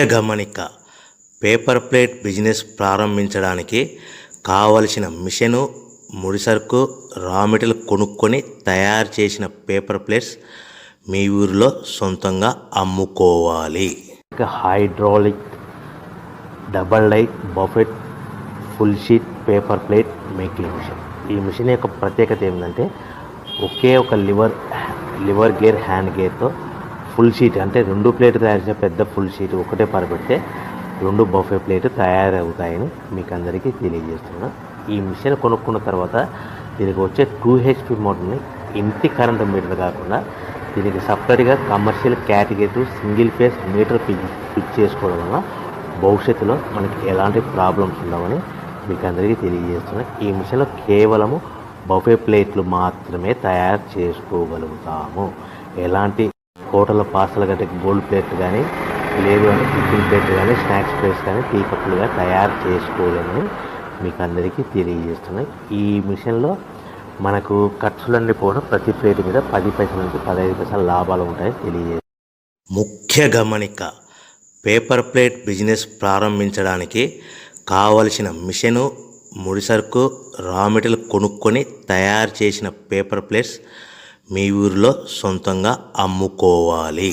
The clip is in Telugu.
గమనిక పేపర్ ప్లేట్ బిజినెస్ ప్రారంభించడానికి కావలసిన మిషను, ముడిసరుకు, రా మెటీరియల్ కొనుక్కొని తయారు చేసిన పేపర్ ప్లేట్స్ మీ ఊరిలో సొంతంగా అమ్ముకోవాలి. Hydraulic double die buffet full sheet paper plate making machine. ఈ మిషన్ యొక్క ప్రత్యేకత ఏంటంటే ఒకే ఒక లివర్ గేర్, హ్యాండ్ గేర్తో ఫుల్ షీట్ అంటే 2 ప్లేట్లు తయారు చేసే పెద్ద ఫుల్ షీట్ ఒకటే పరబెడితే 2 బఫే ప్లేట్ తయారవుతాయని మీకు అందరికీ తెలియజేస్తున్నాను. ఈ మిషన్ కొనుక్కున్న తర్వాత దీనికి వచ్చే 2 HP మోటార్ని ఇంటి కరెంట్ మీటర్ కాకుండా దీనికి సపరేట్గా commercial category single phase metre fix చేసుకోవడం వల్ల భవిష్యత్తులో మనకి ఎలాంటి ప్రాబ్లమ్స్ ఉండవని మీకు అందరికీ తెలియజేస్తున్నాను. ఈ మిషన్లో కేవలము బఫే ప్లేట్లు మాత్రమే తయారు చేసుకోగలుగుతాము. ఎలాంటి హోటల్ పార్సల్ గట్టే గోల్డ్ ప్లేట్ కానీ, లేదు అంటే టిఫిన్ ప్లేట్ కానీ, స్నాక్స్ ప్లేట్స్ కానీ, టీ కప్పులుగా తయారు చేసుకోలేమని మీకు అందరికీ తెలియజేస్తున్నాయి. ఈ మిషన్లో మనకు ఖర్చులన్నీ పోవడం ప్రతి ప్లేట్ మీద 10 పైసల నుంచి 15 పైసల లాభాలు ఉంటాయని తెలియజేస్తాయి. ముఖ్య గమనిక పేపర్ ప్లేట్ బిజినెస్ ప్రారంభించడానికి కావలసిన మిషను, ముడిసరుకు, రా మెటీరియల్ కొనుక్కొని తయారు చేసిన పేపర్ ప్లేట్స్ మీ ఊరిలో సొంతంగా అమ్ముకోవాలి.